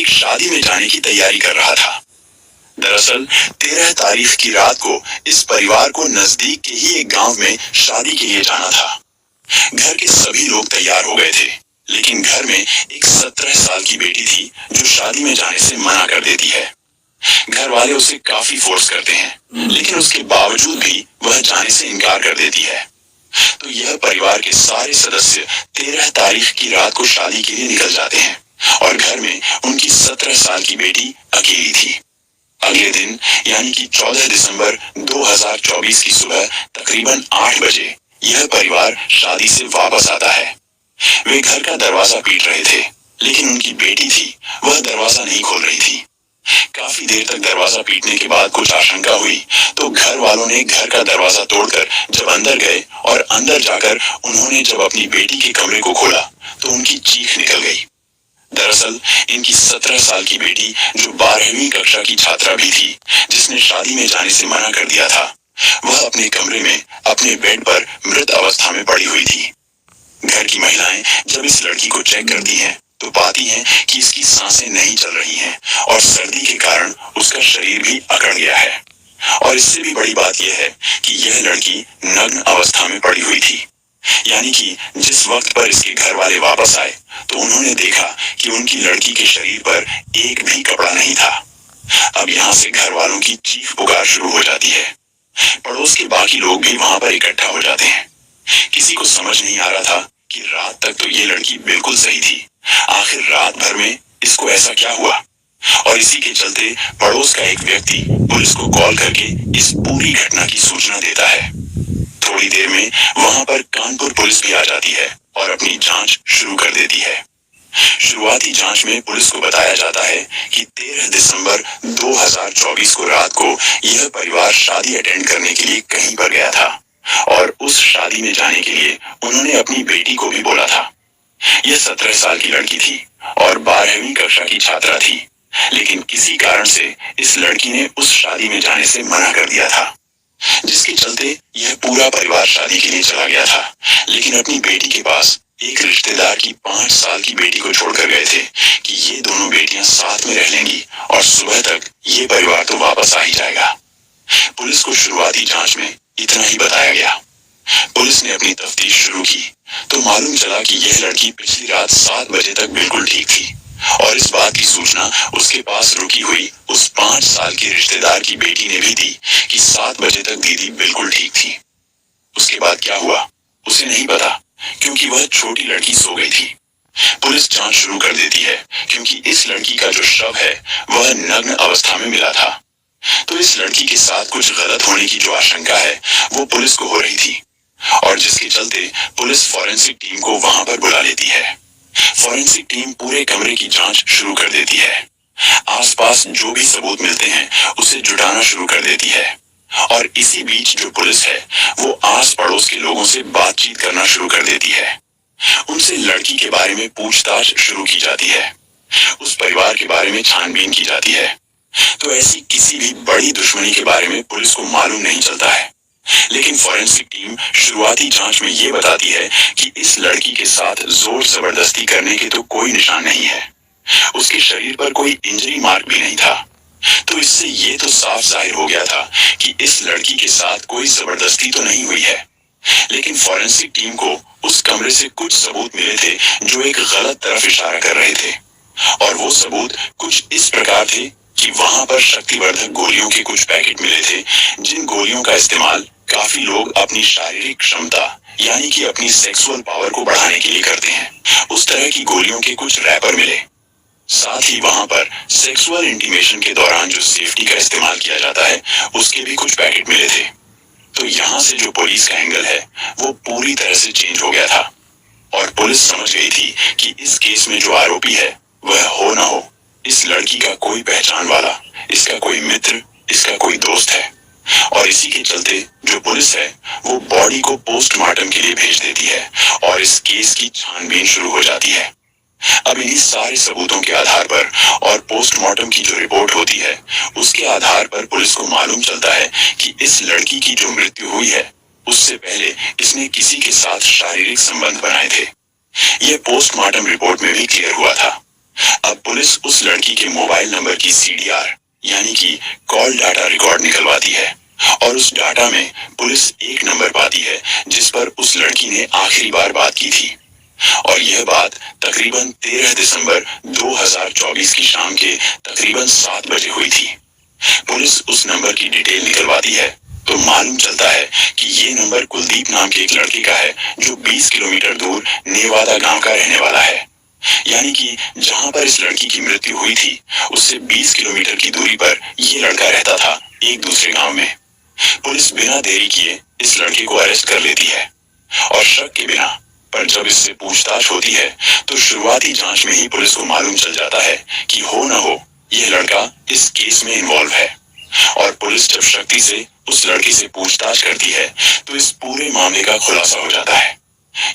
शादी में जाने की तैयारी कर रहा था। दरअसल 13 तारीख की रात को इस परिवार को नजदीक के ही एक गांव में शादी के लिए जाना था। घर के सभी लोग तैयार हो गए थे, लेकिन घर में एक 17 साल की बेटी थी जो शादी में जाने से मना कर देती है। घर वाले उसे काफी फोर्स करते हैं, लेकिन उसके बावजूद भी वह जाने से इनकार कर देती है। तो यह परिवार के सारे सदस्य 13 तारीख की रात को शादी के लिए निकल जाते हैं और घर में उनकी 17 साल की बेटी अकेली थी। अगले दिन यानी कि 14 दिसंबर 2024 की सुबह तकरीबन 8 बजे यह परिवार शादी से वापस आता है। वे घर का दरवाजा पीट रहे थे, लेकिन उनकी बेटी थी, वह दरवाजा नहीं खोल रही थी। काफी देर तक दरवाजा पीटने के बाद कुछ आशंका हुई तो घर वालों ने घर का दरवाजा तोड़कर जब अंदर गए और अंदर जाकर उन्होंने जब अपनी बेटी के कमरे को खोला तो उनकी चीख निकल गई। दरअसल इनकी 17 साल की बेटी, जो 12वीं कक्षा की छात्रा भी थी, जिसने शादी में जाने से मना कर दिया था, वह अपने कमरे में अपने बेड पर मृत अवस्था में पड़ी हुई थी। घर की महिलाएं जब इस लड़की को चेक करती हैं तो पाती हैं कि इसकी सांसें नहीं चल रही हैं और सर्दी के कारण उसका शरीर भी अकड़ गया है। और इससे भी बड़ी बात यह है कि यह लड़की नग्न अवस्था में पड़ी हुई थी, यानी कि जिस वक्त पर इसके घर वाले वापस आए तो उन्होंने देखा कि उनकी लड़की के शरीर पर एक भी कपड़ा नहीं था। अब यहाँ से घर वालों की चीख पुकार शुरू हो जाती है। पड़ोस के बाकी लोग भी वहां पर इकट्ठा हो जाते हैं। किसी को समझ नहीं आ रहा था कि रात तक तो ये लड़की बिल्कुल सही थी, आखिर रात भर में इसको ऐसा क्या हुआ। और इसी के चलते पड़ोस का एक व्यक्ति पुलिस को कॉल करके इस पूरी घटना की सूचना देता है। थोड़ी देर में वहां पर कानपुर पुलिस भी आ जाती है और अपनी जांच शुरू कर देती है। शुरुआती जांच में पुलिस को बताया जाता है कि 13 दिसंबर 2024 को रात को यह परिवार शादी अटेंड करने के लिए कहीं पर गया था और उस शादी में जाने के लिए उन्होंने अपनी बेटी को भी बोला था। यह 17 साल की लड़की थी और 12वीं कक्षा की छात्रा थी, लेकिन किसी कारण से इस लड़की ने उस शादी में जाने से मना कर दिया था, जिसके चलते यह पूरा परिवार शादी के लिए चला गया था, लेकिन अपनी बेटी के पास एक रिश्तेदार की 5 साल की बेटी को छोड़कर गए थे कि ये दोनों बेटियां साथ में रह लेंगी और सुबह तक ये परिवार तो वापस आ ही जाएगा। पुलिस को शुरुआती जांच में इतना ही बताया गया। पुलिस ने अपनी तफ्तीश शुरू की तो मालूम चला कि यह लड़की पिछली रात 7 बजे तक बिल्कुल ठीक थी और इस बात की सूचना उसके पास रुकी हुई उस 5 साल के रिश्तेदार की बेटी ने भी दी कि 7 बजे तक दीदी बिल्कुल ठीक थी। उसके बाद क्या हुआ उसे नहीं पता, क्योंकि वह छोटी लड़की सो गई थी। पुलिस जांच शुरू कर देती है क्योंकि इस लड़की का जो शव है वह नग्न अवस्था में मिला था। तो इस लड़की के साथ कुछ गलत होने की जो आशंका है वो पुलिस को हो रही थी और जिसके चलते पुलिस फॉरेंसिक टीम को वहां पर बुला लेती है। फॉरेंसिक टीम पूरे कमरे की जांच शुरू कर देती है। आसपास जो भी सबूत मिलते हैं उसे जुटाना शुरू कर देती है और इसी बीच जो पुलिस है वो आस पड़ोस के लोगों से बातचीत करना शुरू कर देती है। उनसे लड़की के बारे में पूछताछ शुरू की जाती है, उस परिवार के बारे में छानबीन की जाती है। तो ऐसी किसी भी बड़ी दुश्मनी के बारे में पुलिस को मालूम नहीं चलता है, लेकिन फॉरेंसिक टीम शुरुआती जांच में ये बताती है कि इस लड़की के साथ जोर जबरदस्ती करने के तो कोई निशान नहीं है, उसके शरीर पर कोई इंजरी मार्क भी नहीं था। तो इससे ये तो साफ जाहिर हो गया था कि इस लड़की के साथ कोई जबरदस्ती तो नहीं हुई है। लेकिन फॉरेंसिक टीम को उस कमरे से कुछ सबूत मिले थे जो एक गलत तरफ इशारा कर रहे थे और वो सबूत कुछ इस प्रकार थे कि वहां पर शक्तिवर्धक गोलियों के कुछ पैकेट मिले थे, जिन गोलियों का इस्तेमाल काफी लोग अपनी शारीरिक क्षमता यानी कि अपनी सेक्सुअल पावर को बढ़ाने के लिए करते हैं। उस तरह की गोलियों के कुछ रैपर मिले। साथ ही वहां पर सेक्सुअल इंटीमेशन के दौरान जो सेफ्टी का इस्तेमाल किया जाता है उसके भी कुछ पैकेट मिले थे। तो यहाँ से जो पुलिस का एंगल है वो पूरी तरह से चेंज हो गया था और पुलिस समझ गई थी कि इस केस में जो आरोपी है वह हो ना हो इस लड़की का कोई पहचान वाला, इसका कोई मित्र, इसका कोई दोस्त है। और इसी के चलते जो पुलिस है वो बॉडी को पोस्टमार्टम के लिए भेज देती है और इस केस की छानबीन शुरू हो जाती है। अब इन्हीं सारे सबूतों के आधार पर और पोस्टमार्टम की जो रिपोर्ट होती है उसके आधार पर पुलिस को मालूम चलता है कि इस लड़की की जो मृत्यु हुई है उससे पहले इसने किसी के साथ शारीरिक संबंध बनाए थे। यह पोस्टमार्टम रिपोर्ट में भी क्लियर हुआ था। अब पुलिस उस लड़की के मोबाइल नंबर की सीडीआर यानी कि कॉल डाटा रिकॉर्ड निकलवाती है और उस डाटा में पुलिस एक नंबर पाती है जिस पर उस लड़की ने आखिरी बार बात की थी। और यह बात तकरीबन 13 दिसंबर 2024 की शाम के तकरीबन 7 बजे हुई थी। पुलिस उस नंबर की डिटेल निकलवाती है तो मालूम चलता है कि ये नंबर कुलदीप नाम के एक लड़के का है जो 20 किलोमीटर दूर नेवादा गांव का रहने वाला है। यानी कि जहां पर इस लड़की की मृत्यु हुई थी उससे 20 किलोमीटर की दूरी पर ये लड़का रहता था एक दूसरे गांव में। पुलिस बिना देरी किए इस लड़के को अरेस्ट कर लेती है और शक के बिना, पर जब इससे पूछताछ होती है तो शुरुआती जांच में ही पुलिस को मालूम चल जाता है कि हो न हो यह लड़का इस केस में इन्वॉल्व है। और पुलिस जब शक्ति से उस लड़के से पूछताछ करती है तो इस पूरे मामले का खुलासा हो जाता है।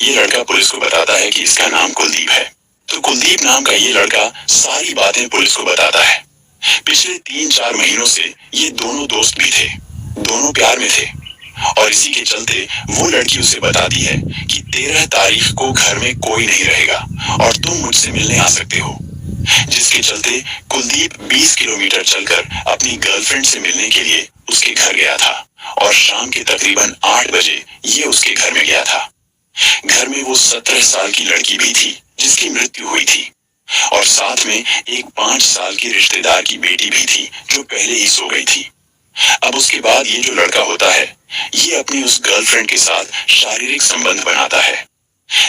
ये लड़का पुलिस को बताता है कि इसका नाम कुलदीप है। तो कुलदीप नाम का ये लड़का सारी बातें पुलिस को बताता है। पिछले 3-4 महीनों से ये दोनों दोस्त भी थे, दोनों प्यार में थे और इसी के चलते वो लड़की उसे बताती है कि 13 तारीख को घर में कोई नहीं रहेगा और तुम मुझसे मिलने आ सकते हो। जिसके चलते कुलदीप 20 किलोमीटर चलकर अपनी गर्लफ्रेंड से मिलने के लिए उसके घर गया था और शाम के तकरीबन 8 बजे ये उसके घर में गया था। घर में वो 17 साल की लड़की भी थी जिसकी मृत्यु हुई थी और साथ में एक 5 साल की रिश्तेदार की बेटी भी थी जो पहले ही सो गई थी। अब उसके बाद ये जो लड़का होता है ये अपनी उस गर्लफ्रेंड के साथ शारीरिक संबंध बनाता है,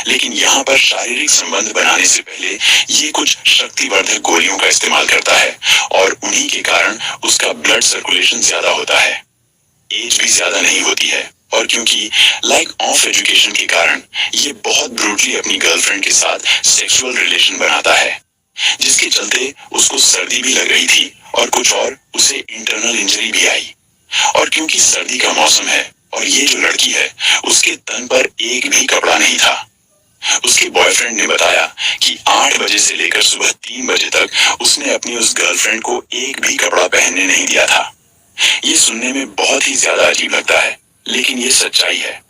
लेकिन यहाँ पर शारीरिक संबंध बनाने से पहले ये कुछ शक्तिवर्धक गोलियों का इस्तेमाल करता है और उन्हीं के कारण उसका ब्लड सर्कुलेशन ज्यादा होता है। एज भी ज्यादा नहीं होती है और क्योंकि लैक ऑफ एजुकेशन के कारण ये बहुत ब्रूटली अपनी गर्लफ्रेंड के साथ सेक्सुअल रिलेशन बनाता है, जिसके चलते उसको सर्दी भी लग रही थी और कुछ और उसे इंटरनल इंजरी भी आई। और क्योंकि सर्दी का मौसम है और ये जो लड़की है उसके तन पर एक भी कपड़ा नहीं था। उसके बॉयफ्रेंड ने बताया कि 8 बजे से लेकर सुबह 3 बजे तक उसने अपनी उस गर्लफ्रेंड को एक भी कपड़ा पहनने नहीं दिया था। ये सुनने में बहुत ही ज्यादा अजीब लगता है लेकिन ये सच्चाई है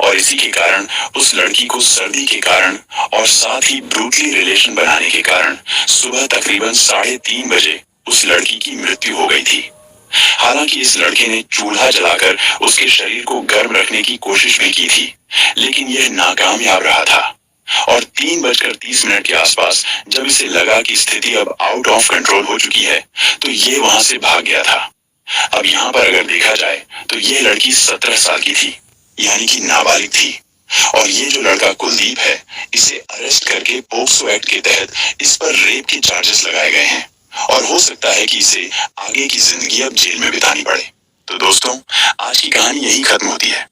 और इसी के कारण उस लड़की को सर्दी के कारण और साथ ही ब्रूटली रिलेशन बनाने के कारण सुबह तकरीबन 3:30 बजे उस लड़की की मृत्यु हो गई थी। हालांकि इस लड़के ने चूल्हा जलाकर उसके शरीर को गर्म रखने की कोशिश भी की थी लेकिन यह नाकामयाब रहा था और 3:30 के आसपास जब इसे लगा कि स्थिति अब आउट ऑफ कंट्रोल हो चुकी है तो ये वहां से भाग गया था। अब यहाँ पर अगर देखा जाए तो ये लड़की 17 साल की थी यानी कि नाबालिग थी और ये जो लड़का कुलदीप है इसे अरेस्ट करके पोक्सो एक्ट के तहत इस पर रेप के चार्जेस लगाए गए हैं और हो सकता है कि इसे आगे की जिंदगी अब जेल में बितानी पड़े। तो दोस्तों आज की कहानी यही खत्म होती है।